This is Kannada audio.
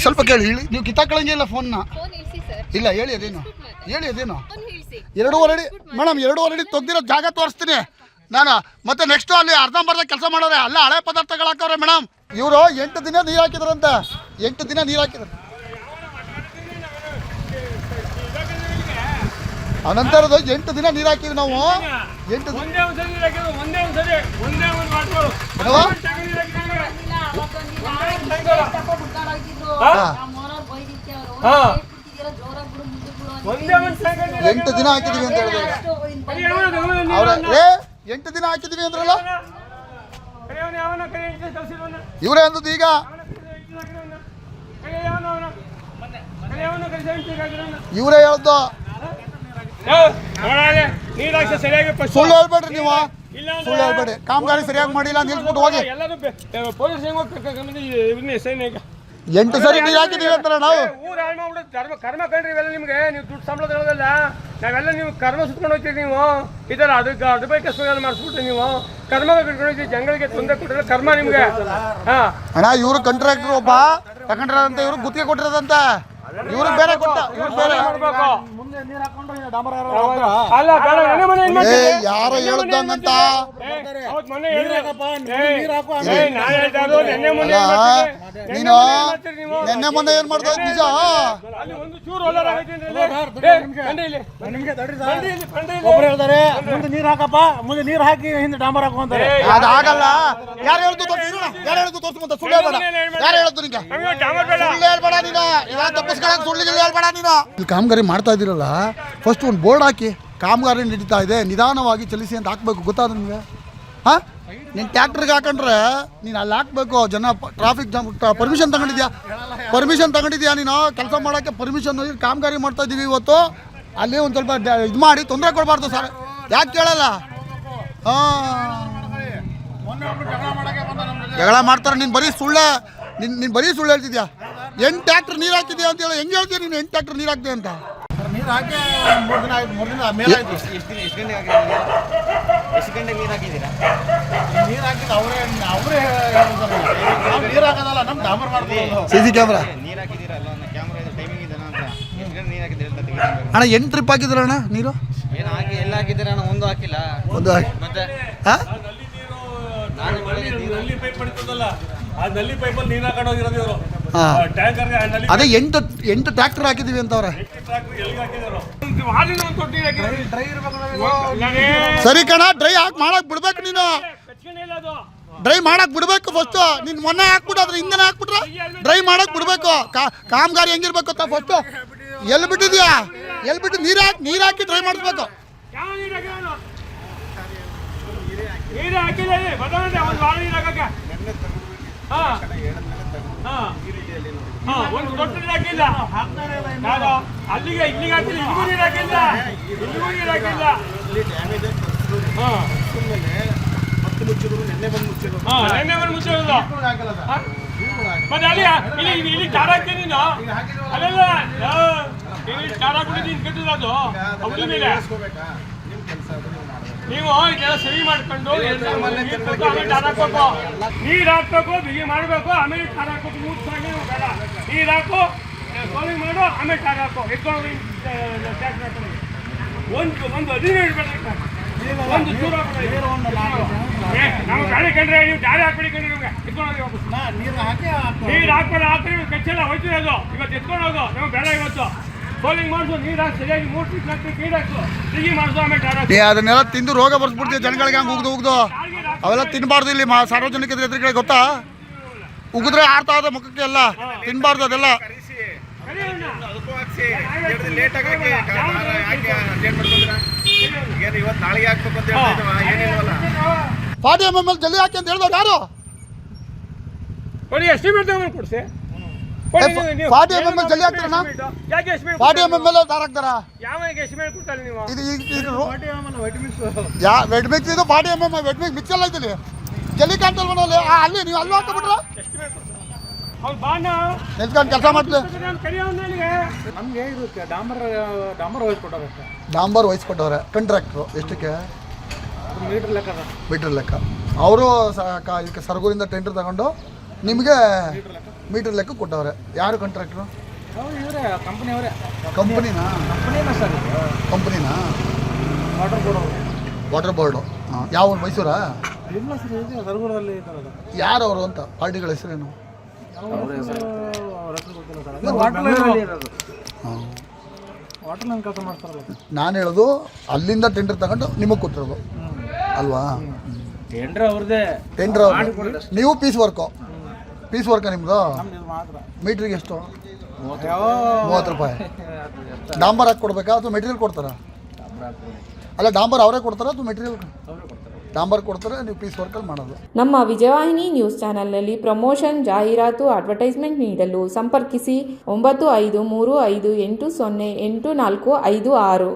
ಸ್ವಲ್ಪ ಕೇಳಿ ಹೇಳಿ. ನೀವು ಕಿತ್ತಾಕೊಳ್ಳಂಗಿಲ್ಲ ಫೋನ್ನ. ಫೋನ್ ಇಳಿಸಿ ಸರ್. ಇಲ್ಲ ಹೇಳಿ ಅದೇನು ಹೇಳಿ ಅದೇನು ಫೋನ್ ಇಳಿಸಿ. 2.5 ಅಡಿ ಮೇಡಮ್ 2.5 ಅಡಿ ತೆಗ್ದಿರೋ ಜಾಗ ತೋರಿಸ್ತೀನಿ ನಾನು. ಮತ್ತೆ ನೆಕ್ಸ್ಟ್ ಅಲ್ಲಿ ಅರ್ಧಂಬರ್ಧ ಕೆಲಸ ಮಾಡೋರೆ, ಅಲ್ಲ ಹಳೆ ಪದಾರ್ಥಗಳು ಹಾಕವ್ರೆ ಮೇಡಮ್. ಇವರು 8 ದಿನ ನೀರು ಹಾಕಿದ್ರಂತೆ, 8 ದಿನ ನೀರು ಹಾಕಿದ್ರು. ಅನಂತರದ್ದು 8 ದಿನ ನೀರು ಹಾಕಿದ್ವಿ ನಾವು. 8 ದಿನ ಹಾಕಿದೀವಿ ಅಂತ ಹೇಳಿದ್ರೆ ಅವ್ರೆ 8 ದಿನ ಹಾಕಿದೀವಿ ಅಂದ್ರಲ್ಲ ಇವರೇ ಅಂದದ್ದು. ಈಗ ಇವರೇ ಹೇಳ್ದು. ಸುಳ್ಳು ಹೇಳ್ಬೇಡ್ರಿ ನೀವು, ಸುಳ್ಳು ಹೇಳ್ಬೇಡಿ. ಕಾಮಗಾರಿ ಸರಿಯಾಗಿ ಮಾಡಿಲ್ಲ ನಿಲ್ಸ್ಬಿಟ್ಟು ಹೋಗಿ. 8 ಸರಿ ನೀರು ಹಾಕಿದೀವಿ ಅಂತಾರೆ ನಾವು. ಕರ್ಮ ಕಂಡ್ರಿ ಇವೆಲ್ಲ ನಿಮ್ಗೆ. ನೀವು ದುಡ್ಡು ಸಂಬಳ ತಗೊಳ್ಳೋದಲ್ಲ, ನಾವೆಲ್ಲ ನೀವು ಕರ್ಮ ಸುತ್ಕೊಂಡು ಹೋಗ್ತೀರಿ. ನೀವು ಈ ಥರ ಅದಕ್ಕೆ ಅರ್ಧ ಬೈ ಕೆಲಸ ಮಾಡಿಸ್ಬಿಟ್ರಿ. ನೀವು ಕರ್ಮ ಕಟ್ಕೊಂಡು ಹೋಗ್ತೀವಿ, ಜನಗಳಿಗೆ ತೊಂದರೆ ಕೊಟ್ಟಿರೋ ಕರ್ಮ ನಿಮ್ಗೆ. ಅಣ್ಣ ಇವರು ಕಾಂಟ್ರಾಕ್ಟರ್ ಒಬ್ಬ ತಗೊಂಡಿರೋದಂತ, ಇವ್ರು ಗುತ್ತಿಗೆ ಕೊಟ್ಟಿರೋದಂತ, ಇವ್ರು ಬೇರೆ ಕೊಟ್ಟ, ಇವ್ರು ಬೇರೆ. ಯಾರೋ ಹೇಳ್ದಂಗಂತ ನೀನು ನೆನ್ನೆ ಮೊನ್ನೆ ಏನ್ ಮಾಡ್ತಾ ನಿಜ. ಒಬ್ರು ಹೇಳ್ತಾರೆ ಮುಂದೆ ನೀರ್ ಹಾಕಪ್ಪ, ಮುಂದೆ ನೀರ್ ಹಾಕಿ ಹಿಂದೆ ಡಾಂಬರ್ ಹಾಕುವಂತಾರೆ. ಅದಾಗಲ್ಲ. ಯಾರು ಹೇಳ್ದು ತೋರಿಸ್ತೀರ, ಯಾರು ಹೇಳ್ದು ತೋರಿಸ್ಕೊಂತ ಸುಳ್ಳು ಹೇಳ್ಬೇಡ. ಯಾರು ಹೇಳ್ದು ನಿಂಗೆ ಸುಳ್ಳು ಹೇಳ್ಬೇಡ ನೀನು. ಇವಾಗ ತಪ್ಪಿಸ್ಕೊಳಕ್ ಸುಳ್ಳು ಹೇಳ್ಬೇಡ ನೀನು. ಇಲ್ಲಿ ಕಾಮಗಾರಿ ಮಾಡ್ತಾ ಇದ್ದೀರಲ್ಲ, ಫಸ್ಟ್ ಒಂದು ಬೋರ್ಡ್ ಹಾಕಿ ಕಾಮಗಾರಿ ನಡೀತಾ ಇದೆ ನಿಧಾನವಾಗಿ ಚಲಿಸಿ ಅಂತ ಹಾಕ್ಬೇಕು. ಗೊತ್ತಾದ ನಿಮಗೆ? ಹಾಂ, ನೀನು ಟ್ಯಾಕ್ಟ್ರಿಗೆ ಹಾಕೊಂಡ್ರೆ ನೀನು ಅಲ್ಲಿ ಹಾಕ್ಬೇಕು. ಜನ ಟ್ರಾಫಿಕ್ ಜಾಮ್ ಪರ್ಮಿಷನ್ ತಗೊಂಡಿದ್ಯಾ ನೀನು ಕೆಲಸ ಮಾಡೋಕ್ಕೆ? ಪರ್ಮಿಷನ್ ಕಾಮಗಾರಿ ಮಾಡ್ತಾ ಇದ್ದೀವಿ ಇವತ್ತು. ಅಲ್ಲಿ ಒಂದು ಸ್ವಲ್ಪ ಇದು ಮಾಡಿ ತೊಂದರೆ ಕೊಡಬಾರ್ದು ಸರ್. ಯಾಕೆ ಕೇಳಲ್ಲ? ಜಗಳ ಮಾಡ್ತಾರೆ. ನೀನು ಬರೀ ಸುಳ್ಳು ಹೇಳ್ತಿದ್ಯಾ. 8 ಟ್ಯಾಕ್ಟ್ರ್ ನೀರು ಹಾಕಿದ್ಯಾ ಅಂತ ಹೇಳಿ ಹೆಂಗೆ ಹೇಳ್ತೀಯ ನೀನು? 8 ಟ್ಯಾಕ್ಟ್ರ್ ನೀರು ಹಾಕ್ತೀಯ ಅಂತ. ನೀರು ಹಾಕಿ 3 ದಿನ ಆಯ್ತು, 3 ದಿನ ಮೇಲೆ ಆಯ್ತು. ಎಷ್ಟು ಗಂಟೆಗೆ ನೀರು ಹಾಕಿದ್ದೀರಾ? ನೀರು ಹಾಕಿದ್ದು ಅವರೇ ನೀರು ಹಾಕೋದಲ್ಲ, ನಮ್ಮ ಡಾಂಬರ್ ಮಾಡ್ತೀವಿ. CC ಕ್ಯಾಮ್ರಾ ನೀರು ಹಾಕಿದ್ದೀರಲ್ಲ, ಕ್ಯಾಮ್ರಾ ಇದೆ, ಟೈಮಿಂಗ್ ಇದೆ ಅಂತ. ಎಷ್ಟು ಗಂಟೆ ನೀರು ಹಾಕಿದ್ದೀರ? ಅಣ್ಣ 8 ಟ್ರಿಪ್ ಹಾಕಿದ್ರಣ್ಣ ನೀರು? ಏನು ಹಾಕಿ ಎಲ್ಲ ಹಾಕಿದ್ದೀರ ಅಣ್ಣ? ಒಂದು ಹಾಕಿಲ್ಲ. ಒಂದು ಹಾಕಿ ಮತ್ತೆ ಹಾಂ ನಲ್ಲಿ ಪೈಪ್ ಪಡಿತದಲ್ಲ, ಆ ನಲ್ಲಿ ಪೈಪಲ್ಲಿ ನೀರು ಹಾಕೊಂಡು ಹೋಗಿರೋದು ಇವರು. ಅದೇ 8 ಟ್ರ್ಯಾಕ್ಟರ್ ಹಾಕಿದೀವಿ ಅಂತವ್ರೆ. ಸರಿ ಕಣ, ಡ್ರೈ ಮಾಡಕ್ ಬಿಡ್ಬೇಕು ನೀನು. ಡ್ರೈ ಮಾಡಕ್ ಬಿಡ್ಬೇಕು ಫಸ್ಟ್. ನೀನ್ ಮೊನ್ನೆ ಹಾಕ್ಬಿಟ್ಟು ಅದ್ರ ಹಿಂದೆನೇ ಹಾಕ್ಬಿಟ್ರೆ ಡ್ರೈ ಮಾಡಕ್ ಬಿಡ್ಬೇಕು. ಕಾಮಗಾರಿ ಹೆಂಗಿರ್ಬೇಕು ಅಂತ ಫಸ್ಟ್ ಎಲ್ಲಿ ಬಿಟ್ಟಿದ್ಯಾ? ಎಲ್ಲಿ ಬಿಟ್ಟು ನೀರು ಹಾಕಿ ಡ್ರೈ ಮಾಡಿಸ್ಬೇಕು. ಒಂದು ದೊಡ್ಡ ಹಾಕಿಲ್ಲ, ಅಲ್ಲಿಗೆ ಇಲ್ಲಿಗೆ ಹಾಕಿಲ್ಲ, ಇಲ್ಲಿಗೂ ನೀರು ಹಾಕಿಲ್ಲ, ಇಲ್ಲಿಗೂ ನೀರು ಹಾಕಿಲ್ಲ. ನೆನ್ನೆ ಬಂದು ಮುಚ್ಚಿರೋದು. ಮತ್ತೆ ಅಲ್ಲಿ ಇಲ್ಲಿ ಟಾರ್ ಹಾಕ್ತೀನಿ ನೀನು. ಅಲ್ಲೆಲ್ಲ ಇಲ್ಲಿ ಟಾರ್ ಹಾಕ್ಬಿಟ್ಟು ಕಟ್ಟಿಲ್ಲ ಅದು ಅವ್ರ ಮೇಲೆ. ನೀವು ಇದೆಲ್ಲ ಸರಿ ಮಾಡ್ಕೊಂಡು ಟಾರ್ ಹಾಕ್ಬೇಕು, ನೀರು ಹಾಕ್ಬೇಕು, ಬಿಗಿ ಮಾಡಬೇಕು, ಆಮೇಲೆ ಟಾರ್ ಹಾಕ್ಬೇಕು. ಮೂರ್ಸಾಗಿ ಬೇಡ, ನೀರು ಹಾಕು, ಸೋಲಿಂಗ್ ಮಾಡು, ಆಮೇಲೆ ಟಾರ್ ಹಾಕು. ಎತ್ಕೊಂಡು ಒಂದು 15 ಇಡ್ಬೇಕು, ಒಂದು ಚೂರು ನಾವು ಗಾಳಿ ಕಂಡ್ರೆ ನೀವು ದಾರಿ ಹಾಕ್ಬಿಡಿ ಕಂಡ್ರೆ ನಮ್ಗೆ ಎತ್ಕೊಂಡು ಹೋಗಿ ನೀರು ಹಾಕ್ಬೇಡ. ಹಾಕ್ರಿ ಕಚ್ಚೆಲ್ಲ ಹೋಯ್ತಿರೋದು. ಇವತ್ತು ಎತ್ಕೊಂಡು ಹೋಗು, ನಮ್ಗೆ ಬೇಡ. ಇವತ್ತು ಸೋಲಿಂಗ್ ಮಾಡಿಸು, ನೀರು ಹಾಕಿ ಸರಿಯಾಗಿ 3 ಫೀಟ್ 4 ಫೀಟ್ ನೀರು ಹಾಕು, ಬಿಗಿ ಮಾಡಿಸು, ಆಮೇಲೆ ಟಾರ್ ಹಾಕು. ಅದನ್ನೆಲ್ಲ ತಿಂದು ರೋಗ ಬರ್ಸ್ಬಿಡ್ತೀವಿ ಜನಗಳಿಗೆ. ಹಂಗೆ ಉಗ್ದು ಅವೆಲ್ಲ ತಿನ್ನಬಾರ್ದು. ಇಲ್ಲಿ ಸಾರ್ವಜನಿಕರ ಎದುರುಗಡೆ ಗೊತ್ತಾ, ಉಗಿದ್ರೆ ಆಡ್ತಾ ಇದೆ ಮುಖಕ್ಕೆ ಎಲ್ಲ. ತಿನ್ನಬಾರ್ದು ಅದೆಲ್ಲ. ಪಾಟಿ ಎಮ್ಎಲ್ ಜಲ್ದಿ ಹಾಕಿ ಅಂತ ಹೇಳ್ದವ್ರು ಯಾರು? ಎಸ್ಟಿಮೇಟ್ ಕೊಡ್ಸಿ. 40 mm ಜಲ್ಲಿ ಹಾಕ್ತಾರಣ್ಣ. 40 mm ದಾರ ಹಾಕ್ತಾರ. ವೆಟ್ ಮಿಕ್ಸ್ ಇದು 40 mm ವೆಟ್ ಮಿಕ್ಸ್ ಮಿಕ್ಸ್ ಎಲ್ಲ ಐತಿಲ್ಲಿ. ಜಲ್ಲಿ ಕಾಣ್ತಲ್ವ ಅಲ್ಲಿ ನೀವು ಅಲ್ಲಿ ಹಾಕ್ಬಿಟ್ರ ನಿಲ್ಕೊಂಡು ಕೆಲಸ ಮಾಡ್ಲಿ. ನಮಗೆ ಇದು ಡಾಂಬರ್ ವಹಿಸ್ಕೊಟ್ಟವ್ರೆ. ಡಾಂಬರ್ ವಹಿಸ್ಕೊಟ್ಟವ್ರೆ ಕಾಂಟ್ರಾಕ್ಟ್ರು. ಎಷ್ಟಕ್ಕೆ? ಮೀಟ್ರ್ ಲೆಕ್ಕ. ಅವರು ಇದಕ್ಕೆ ಸರಗೂರಿಂದ ಟೆಂಡರ್ ತಗೊಂಡು ನಿಮಗೆ ಮೀಟರ್ ಲೆಕ್ಕ ಕೊಟ್ಟವ್ರೆ. ಯಾರು ಕಾಂಟ್ರಾಕ್ಟ್ರು? ಇವರೇ ಕಂಪನಿ ಅವರೇ. ಕಂಪನಿನಾ? ಸರ್ ಕಂಪನಿನಾ? Water board. Water board. ಯಾವ ಊರು? ಮೈಸೂರಾ? ಇಲ್ಲ ಸರ್, ಇದೆ ಸರಗೂರಲ್ಲಿ ಇದ್ದಾರಲ್ಲ. ಯಾರು ಅವರು ಅಂತ? ಪಾರ್ಟಿಗಳ ಹೆಸರೇನು? ವಾಟರ್ ಲೈನ್ ಕೆಲಸ ಮಾಡ್ತಾರಲ್ಲ. ನಾನು ಹೇಳೋದು ಅಲ್ಲಿಂದ ಟೆಂಡರ್ ತಗೊಂಡು ನಿಮಗೆ ಕೊಟ್ಟಿರೋದು ಅಲ್ವಾ? ಟೆಂಡರ್ ಅವ್ರದ್ದೇ. ಟೆಂಡರ್ ನೀವು ಪೀಸ್ ವರ್ಕು ನಿಮ್ಮದು? ಮಾತ್ರ ಮೀಟ್ರಿಗೆ ಎಷ್ಟು? 30 ರೂಪಾಯಿ. ಡಾಂಬರ್ ಹಾಕಿ ಕೊಡ್ಬೇಕಾ ಅಥವಾ ಮೆಟೀರಿಯಲ್ ಕೊಡ್ತಾರಾ? ಅಲ್ಲ, ಡಾಂಬರ್ ಅವರೇ ಕೊಡ್ತಾರಾ ಅಥವಾ ಮೆಟೀರಿಯಲ್? ಡಾಂಬರ್ ಕೊಡ್ತಾರೆ, ನೀವು ಪೀಸ್ ವರ್ಕಲ್ಲಿ ಮಾಡೋದು. ನಮ್ಮ ವಿಜಯವಾಹಿನಿ ನ್ಯೂಸ್ ಚಾನೆಲ್ನಲ್ಲಿ ಪ್ರಮೋಷನ್, ಜಾಹೀರಾತು, ಅಡ್ವರ್ಟೈಸ್ಮೆಂಟ್ ನೀಡಲು ಸಂಪರ್ಕಿಸಿ 9535808456.